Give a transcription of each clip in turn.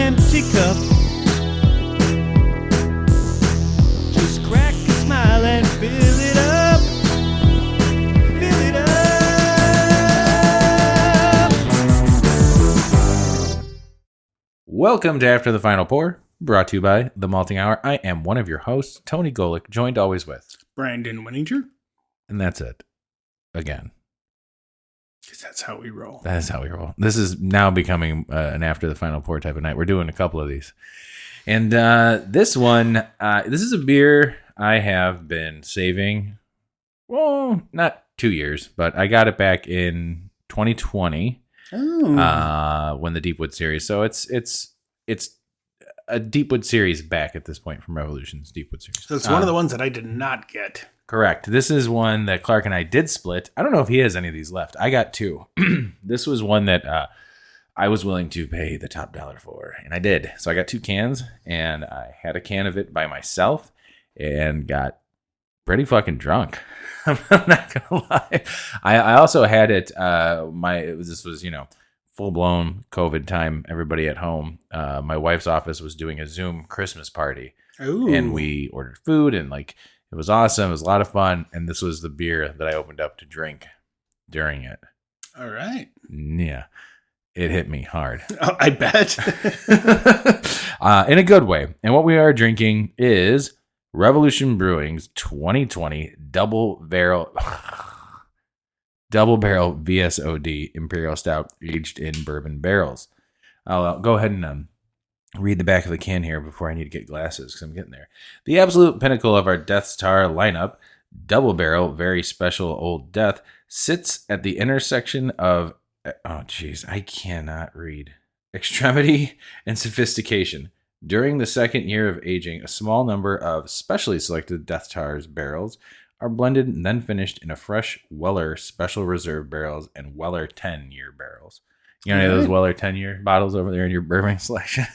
empty cup. Just crack a smile and fill it up. Fill it up. Welcome to After the Final Pour, brought to you by The Malting Hour. I am one of your hosts, Tony Golick, joined always with Brandon Winninger. And that's it. Again. Because that's how we roll. That is how we roll. This is now becoming an After the Final Pour type of night. We're doing a couple of these. And this one, this is a beer I have been saving, well, not 2 years, but I got it back in 2020 when the Deepwood series. So it's a Deepwood series back at this point from Revolution's Deepwood series. So it's one of the ones that I did not get. Correct. This is one that Clark and I did split. I don't know if he has any of these left. I got two. This was one that I was willing to pay the top dollar for, and I did. So I got 2 cans, and I had a can of it by myself and got pretty fucking drunk. I'm not going to lie. I also had it, this was, full-blown COVID time, everybody at home. My wife's office was doing a Zoom Christmas party. Ooh. And we ordered food, and it was awesome. It was a lot of fun. And this was the beer that I opened up to drink during it. All right. Yeah. It hit me hard. Oh, I bet. In a good way. And what we are drinking is Revolution Brewing's 2020 double barrel VSOD Imperial Stout aged in bourbon barrels. I'll go ahead and read the back of the can here before I need to get glasses because I'm getting there. The absolute pinnacle of our Death Star lineup, double barrel, very special Old Deth, sits at the intersection of, I cannot read, extremity and sophistication. During the second year of aging, a small number of specially selected Death Star's barrels are blended and then finished in a fresh Weller Special Reserve barrels and Weller 10-year barrels. You know any of those Weller 10-year bottles over there in your bourbon selection?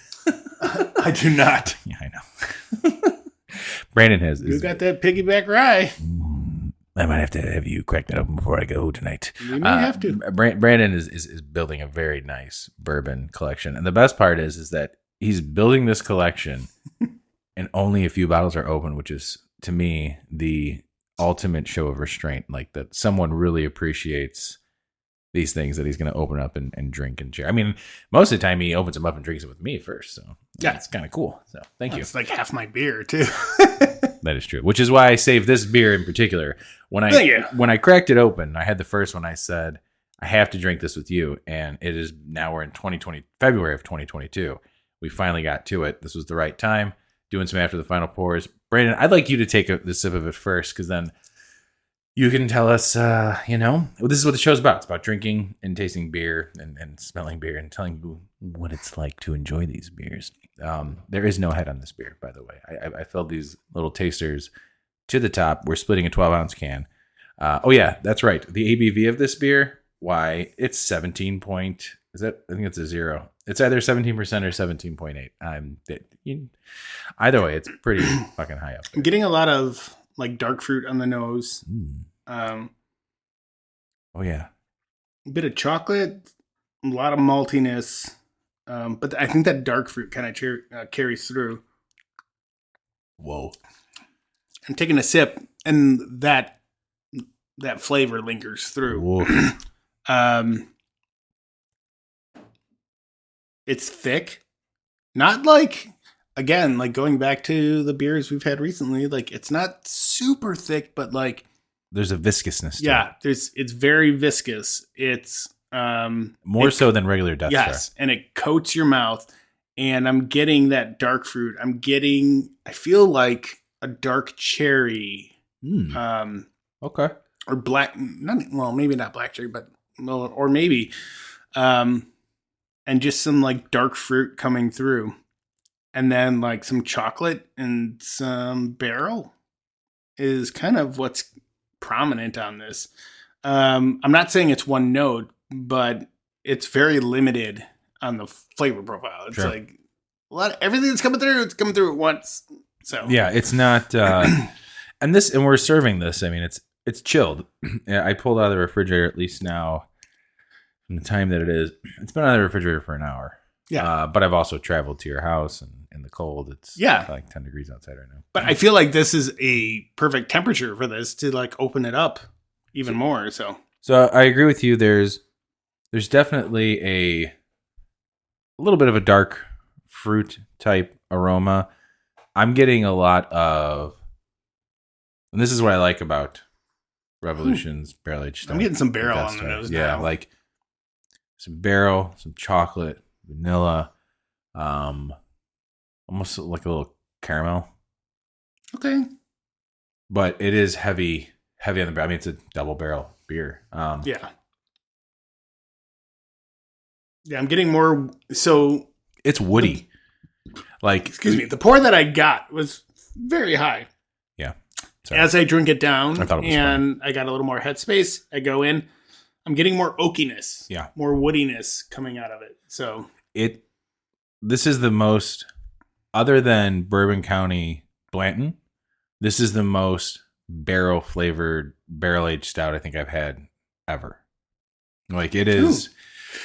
I do not. Yeah, I know. Brandon has. You got that piggyback rye. I might have to have you crack that open before I go tonight. You may have to. Brandon is building a very nice bourbon collection. And the best part is that he's building this collection and only a few bottles are open, which is, to me, the ultimate show of restraint. Like that someone really appreciates these things that he's going to open up and drink and share. I mean, most of the time he opens them up and drinks it with me first. So yeah, it's kind of cool. So thank you. It's like half my beer too. That is true. Which is why I saved this beer in particular. When I cracked it open, I had the first one. I said, I have to drink this with you. And it is now we're in February of 2022. We finally got to it. This was the right time. Doing some After the Final Pours. Brandon, I'd like you to take the sip of it first, because then you can tell us, this is what the show's about. It's about drinking and tasting beer and smelling beer and telling you what it's like to enjoy these beers. There is no head on this beer, by the way. I filled these little tasters to the top. We're splitting a 12-ounce can. That's right. The ABV of this beer, it's 17 point. I think it's a 0. It's either 17% or 17.8. Either way, it's pretty fucking high up there. I'm getting a lot of dark fruit on the nose. Oh yeah. A bit of chocolate, a lot of maltiness. But I think that dark fruit kind of carries through. Whoa. I'm taking a sip and that flavor lingers through. Whoa. It's thick. Not going back to the beers we've had recently, it's not super thick, but there's a viscousness to it. It's very viscous. It's more so than regular Death Star. Yes, and it coats your mouth, and I'm getting that dark fruit. I feel like a dark cherry. Okay. Or black, maybe not black cherry, but or maybe and just some dark fruit coming through. And then some chocolate and some barrel is kind of what's prominent on this. I'm not saying it's one note, but it's very limited on the flavor profile. It's sure. Everything that's coming through, it's coming through at once. So yeah, it's not. And we're serving this. I mean, it's chilled. I pulled out of the refrigerator at least now. From the time that it is, it's been out of the refrigerator for an hour. Yeah. But I've also traveled to your house, and in the cold, it's like 10 degrees outside right now. But I feel like this is a perfect temperature for this to like open it up even more. So I agree with you. There's definitely a little bit of a dark fruit type aroma. I'm getting a lot of, and this is what I like about Revolution's barrel aged. I'm getting some barrel on the nose now. Yeah, like some barrel, some chocolate, vanilla, almost like a little caramel. Okay. But it is heavy on the barrel. I mean, it's a double barrel beer. Yeah. Yeah, I'm getting more. So it's woody. Excuse me. The pour that I got was very high. Yeah. Sorry. As I drink it down, I thought it was and I got a little more headspace. I go in. I'm getting more oakiness. Yeah. More woodiness coming out of it. So this is the most, other than Bourbon County Blanton, this is the most barrel flavored barrel aged stout I think I've had ever. Like it is. Ooh.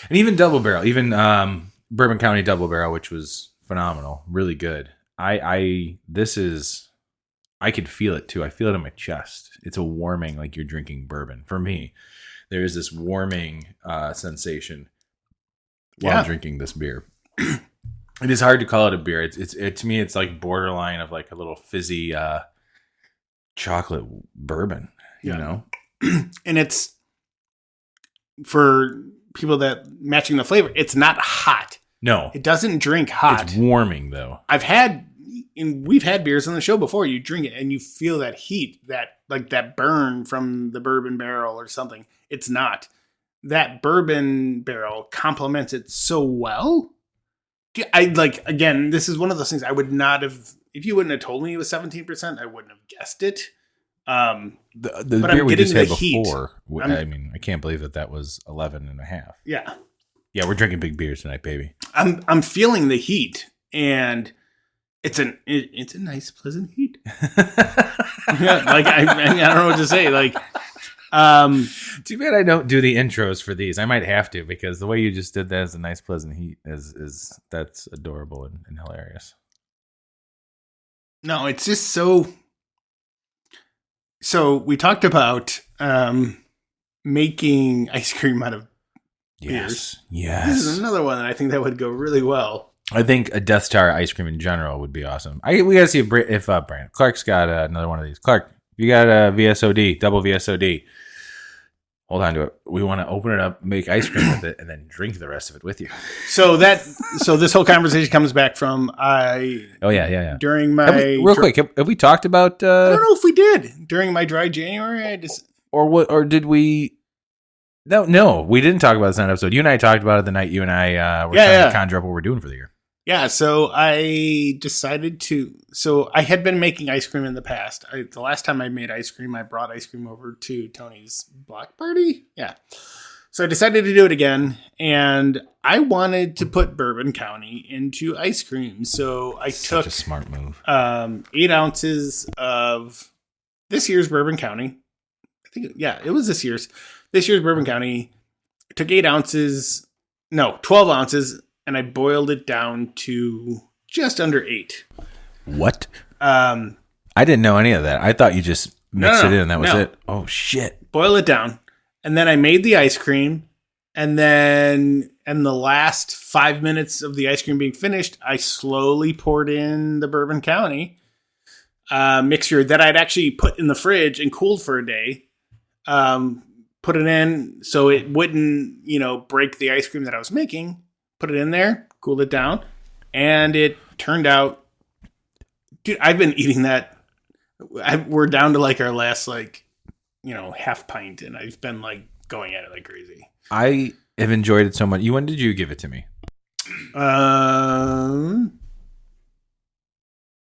And even double barrel, even Bourbon County double barrel, which was phenomenal, really good. I could feel it too. I feel it in my chest. It's a warming, like you're drinking bourbon. For me, there is this warming sensation while drinking this beer. It is hard to call it a beer. It's to me, it's like borderline of like a little fizzy chocolate bourbon. You know, and it's for people that matching the flavor. It's not hot. No, it doesn't drink hot. It's warming though. We've had beers on the show before. You drink it and you feel that heat, that burn from the bourbon barrel or something. It's not. That bourbon barrel complements it so well. Again, this is one of those things I would not have, if you wouldn't have told me it was 17%, I wouldn't have guessed it. The beer we just had before, I mean, I can't believe that was 11.5. Yeah. Yeah, we're drinking big beers tonight, baby. I'm feeling the heat, and it's a nice, pleasant heat. Yeah, I don't know what to say. Too bad I don't do the intros for these. I might have to, because the way you just did that is a nice, pleasant heat. That's adorable and hilarious. No, it's just so. So we talked about making ice cream out of beers. Yes. This is another one that I think that would go really well. I think a Death Star ice cream in general would be awesome. We got to see if Brandon Clark's got another one of these. Clark, you got a VSOD, double VSOD. Hold on to it. We want to open it up, make ice cream with it, and then drink the rest of it with you. So this whole conversation comes back from during my real quick. Have we talked about? I don't know if we did during my dry January. Or did we? No, we didn't talk about this in that episode. You and I talked about it the night you and I were trying to conjure up what we're doing for the year. Yeah, so I decided to. So I had been making ice cream in the past. The last time I made ice cream, I brought ice cream over to Tony's block party. Yeah. So I decided to do it again, and I wanted to put Bourbon County into ice cream. So I took a smart move. 8 ounces of this year's Bourbon County. I think, it was this year's Bourbon County. I took 12 ounces. And I boiled it down to just under 8. What? I didn't know any of that. I thought you just mixed it in and that was it. Oh, shit. Boil it down. And then I made the ice cream. And then in the last 5 minutes of the ice cream being finished, I slowly poured in the Bourbon County mixture that I'd actually put in the fridge and cooled for a day. Put it in so it wouldn't, break the ice cream that I was making. Put it in there, cooled it down, and it turned out, dude, I've been eating that. We're down to our last half pint, and I've been going at it like crazy. I have enjoyed it so much. When did you give it to me? Month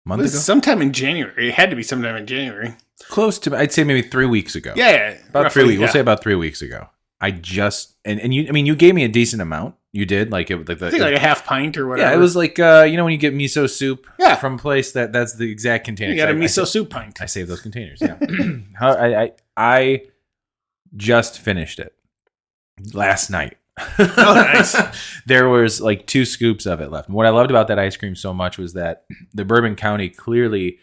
ago? Sometime in January. It had to be sometime in January. Close to, I'd say maybe 3 weeks ago. Yeah. About 3 weeks. We'll say about 3 weeks ago. I just, and you, you gave me a decent amount. You did I think a half pint or whatever. Yeah, it was when you get miso soup from a place that's the exact container. You got a miso soup pint. I saved those containers. Yeah. I just finished it last night. Oh, nice. There was like 2 scoops of it left. And what I loved about that ice cream so much was that the Bourbon County clearly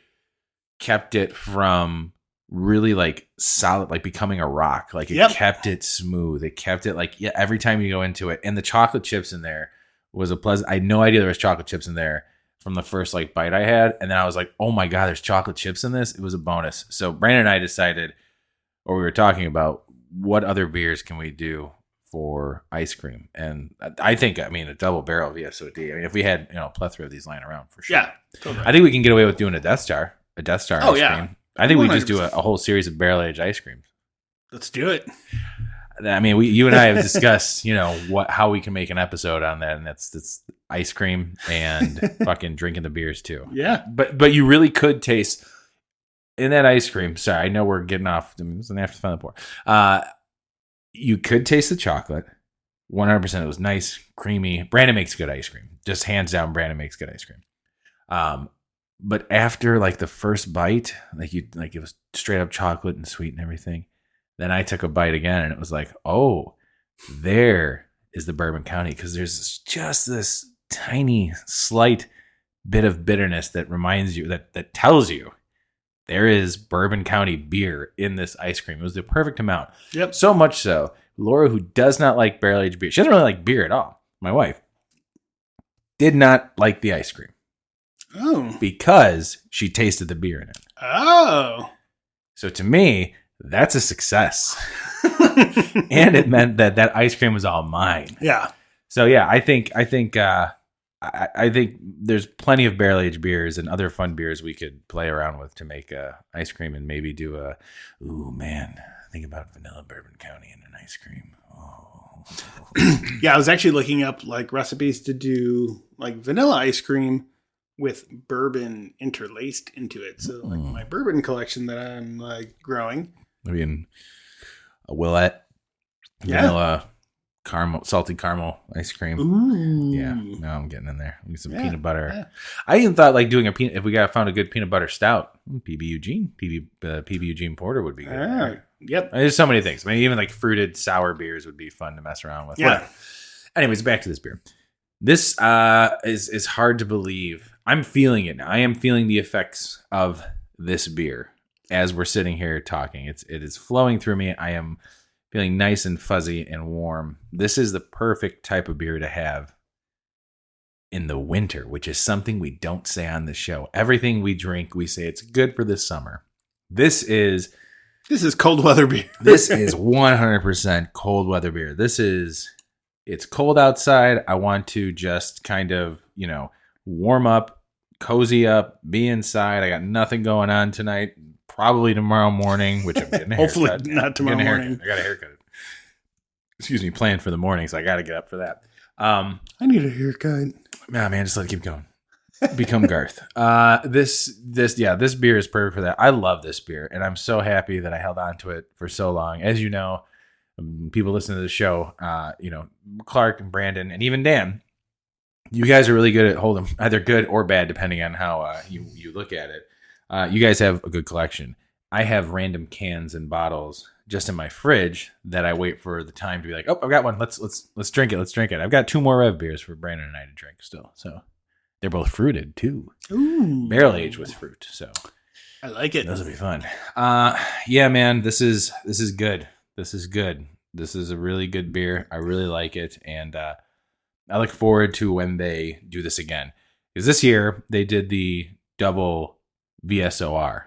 kept it from really like solid, like becoming a rock. Like it kept it smooth. It kept it like, every time you go into it. And the chocolate chips in there was a pleasant. I had no idea there was chocolate chips in there from the first like bite I had. And then I was like, oh my God, there's chocolate chips in this. It was a bonus. So Brandon and I decided, or we were talking about, what other beers can we do for ice cream? And I think, a double barrel VSOD. I mean, if we had, a plethora of these lying around, for sure. Yeah, totally. I think we can get away with doing a Death Star ice cream. I think 100%. We just do a whole series of barrel aged ice creams. Let's do it. I mean, you and I have discussed, how we can make an episode on that, and that's ice cream and fucking drinking the beers too. Yeah, but you really could taste in that ice cream. Sorry, I know we're getting off. It's an after fun pour. You could taste the chocolate. 100%. It was nice, creamy. Brandon makes good ice cream. Just hands down, Brandon makes good ice cream. But after like the first bite, it was straight up chocolate and sweet and everything. Then I took a bite again, and it was like, oh, there is the Bourbon County, because there's just this tiny, slight bit of bitterness that reminds you, that tells you there is Bourbon County beer in this ice cream. It was the perfect amount. Yep. So much so, Laura, who does not like barrel-aged beer, she doesn't really like beer at all, my wife, did not like the ice cream. Oh. Because she tasted the beer in it. Oh. So to me, that's a success. And it meant that ice cream was all mine. Yeah. So yeah, I think there's plenty of barrel aged beers and other fun beers we could play around with to make ice cream, and maybe do think about vanilla Bourbon County in an ice cream. Oh. Yeah, I was actually looking up like recipes to do like vanilla ice cream with bourbon interlaced into it. So like my bourbon collection that I'm like growing. Maybe in a Willette vanilla salted caramel ice cream. Ooh. Yeah, now I'm getting in there. Maybe some peanut butter. Yeah. I even thought like doing if we found a good peanut butter stout, PB Eugene Porter would be good. Yep. There's so many things. I mean, even like fruited sour beers would be fun to mess around with. Yeah. Whatever. Anyways, back to this beer. This is hard to believe. I'm feeling it now. I am feeling the effects of this beer as we're sitting here talking. It is flowing through me. I am feeling nice and fuzzy and warm. This is the perfect type of beer to have in the winter, which is something we don't say on the show. Everything we drink, we say it's good for this summer. This is cold weather beer. This is 100% cold weather beer. It's cold outside. I want to just kind of, warm up, cozy up, be inside. I got nothing going on tonight. Probably tomorrow morning, which I'm getting a haircut. Hopefully not tomorrow morning. I got a haircut. Excuse me, planned for the morning, so I got to get up for that. I need a haircut. Nah, man, just let it keep going. Become Garth. This beer is perfect for that. I love this beer, and I'm so happy that I held on to it for so long. As you know, people listen to the show, Clark and Brandon and even Dan, you guys are really good at holding, either good or bad, depending on how you look at it. You guys have a good collection. I have random cans and bottles just in my fridge that I wait for the time to be like, oh, I've got one. Let's drink it. Let's drink it. I've got 2 more Rev beers for Brandon and I to drink still. So they're both fruited too. Ooh. Barrel aged with fruit. So I like it. Those will be fun. Yeah, man, this is good. This is good. This is a really good beer. I really like it. And I look forward to when they do this again. Because this year they did the double barrel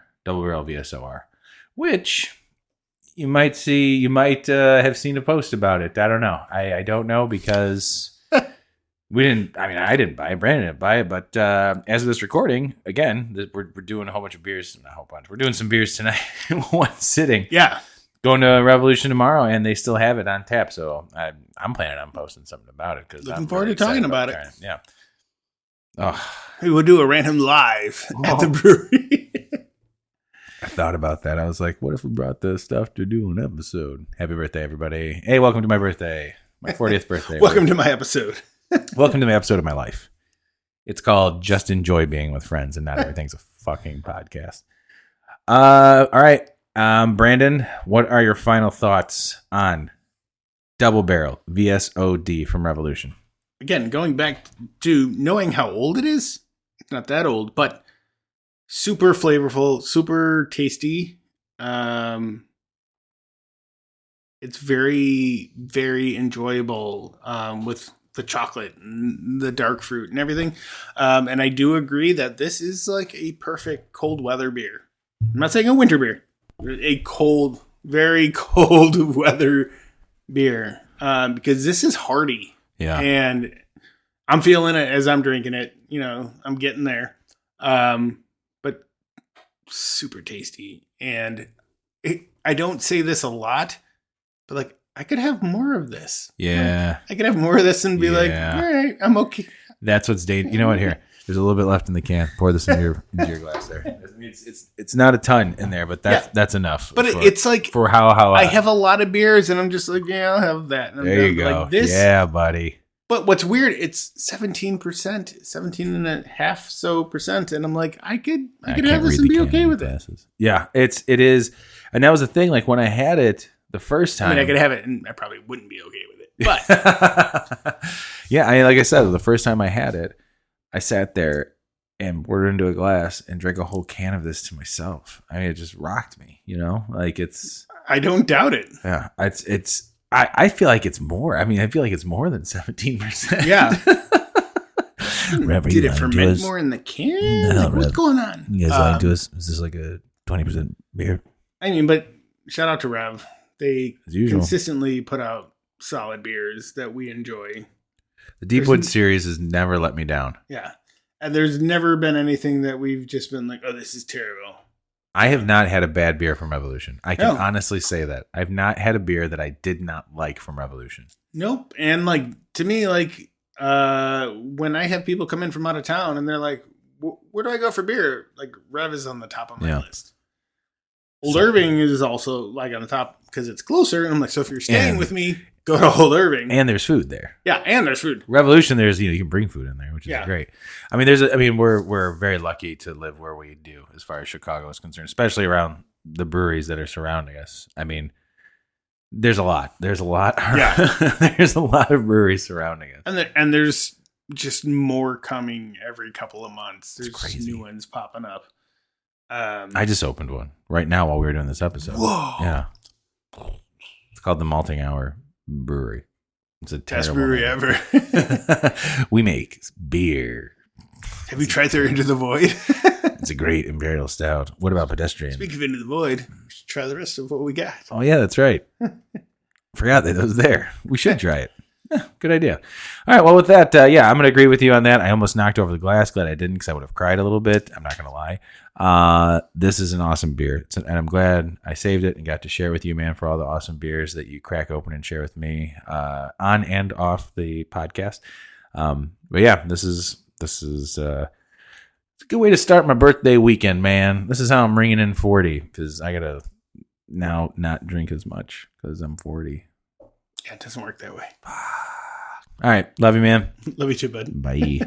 VSOR, which you might have seen a post about it. I don't know. I don't know because I didn't buy it. Brandon didn't buy it. But as of this recording, again, we're doing a whole bunch of beers. Not a whole bunch. We're doing some beers tonight in one sitting. Yeah. Going to Revolution tomorrow, and they still have it on tap. So I'm planning on posting something about it because looking forward to talking about it. Yeah. Oh, we'll do a random live at the brewery. I thought about that. I was like, what if we brought this stuff to do an episode? Happy birthday, everybody. Hey, welcome to my birthday. My 40th birthday. Welcome to my episode. Welcome to my episode of my life. It's called Just Enjoy Being with Friends, and not everything's a fucking podcast. All right. Brandon, what are your final thoughts on Double barrel VSOD from Revolution. Again, going back to knowing how old it is, it's not that old, but super flavorful, super tasty. It's very, very enjoyable with the chocolate and the dark fruit and everything. And I do agree that this is like a perfect cold weather beer. I'm not saying a winter beer, a cold, very cold weather beer, because this is hearty. Yeah. And I'm feeling it as I'm drinking it. You know, I'm getting there. But super tasty. And I don't say this a lot, but like, I could have more of this. Yeah. I could have more of this and be like, all right, I'm okay. That's what's dangerous. You know what? Here, there's a little bit left in the can. Pour this into your glass there. I mean, it's not a ton in there, but that's enough. But it's like for how I have a lot of beers, and I'm just like, yeah, I'll have that. And there you go. Like this, yeah, buddy. But what's weird? It's 17%, 17.5% and I'm like, I could have this and be okay with it. Yeah, it is, and that was the thing. Like when I had it the first time, I mean, I could have it, and I probably wouldn't be okay with it. But yeah, like I said, the first time I had it, I sat there and poured it into a glass and drank a whole can of this to myself. I mean, it just rocked me. You know, like it's. I don't doubt it. Yeah, it's. I feel like it's more. I mean, I feel like it's more than 17%. Yeah. Rev, Did it ferment more in the can? No, like, what's going on? You guys lying to us? Is this like a 20% beer? I mean, but shout out to Rev. They As usual. consistently put out solid beers that we enjoy. The Deepwood series has never let me down. Yeah. And there's never been anything that we've just been like, oh, this is terrible. I have not had a bad beer from Revolution. I can honestly say that. I've not had a beer that I did not like from Revolution. Nope. And like, to me, like, when I have people come in from out of town and they're like, where do I go for beer? Like, Rev is on the top of my list. Old Irving is also like on the top because it's closer. And I'm like, so if you're staying with me, go to Old Irving. And there's food there. Yeah, and there's food. Revolution, there's you can bring food in there, which is great. I mean, we're very lucky to live where we do as far as Chicago is concerned, especially around the breweries that are surrounding us. I mean, there's a lot. Yeah. There's a lot of breweries surrounding us. And there's just more coming every couple of months. There's crazy. New ones popping up. I just opened one right now while we were doing this episode. Whoa. Yeah. It's called the Malting Hour Brewery. It's a best terrible brewery name. ever. We make beer. Have you tried their Into the Void? It's a great imperial stout. What about Pedestrian? Speaking of Into the Void, we should try the rest of what we got. Oh yeah, that's right. Forgot that it was there. We should try it. Yeah, good idea. All right. Well, with that, I'm going to agree with you on that. I almost knocked over the glass. Glad I didn't, because I would have cried a little bit. I'm not going to lie. This is an awesome beer, and I'm glad I saved it and got to share with you, man, for all the awesome beers that you crack open and share with me on and off the podcast. But yeah, this is it's a good way to start my birthday weekend, man. This is how I'm ringing in 40, because I got to now not drink as much because I'm 40. Yeah, it doesn't work that way. All right. Love you, man. Love you too, bud. Bye.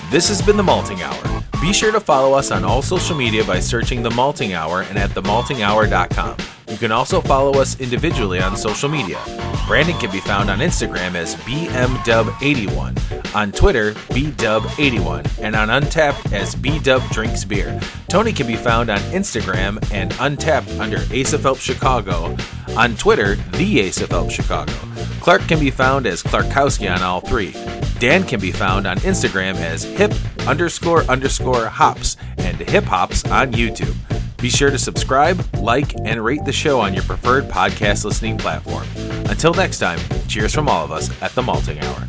This has been The Malting Hour. Be sure to follow us on all social media by searching The Malting Hour and at themaltinghour.com. You can also follow us individually on social media. Brandon can be found on Instagram as BMDub81, on Twitter, BDub81, and on Untapped as BDubDrinksBeer. Tony can be found on Instagram and Untapped under Ace of Help Chicago, on Twitter, The Ace of Help Chicago. Clark can be found as Clarkowski on all three. Dan can be found on Instagram as hip__hops and hip hops on YouTube. Be sure to subscribe, like, and rate the show on your preferred podcast listening platform. Until next time, cheers from all of us at The Malting Hour.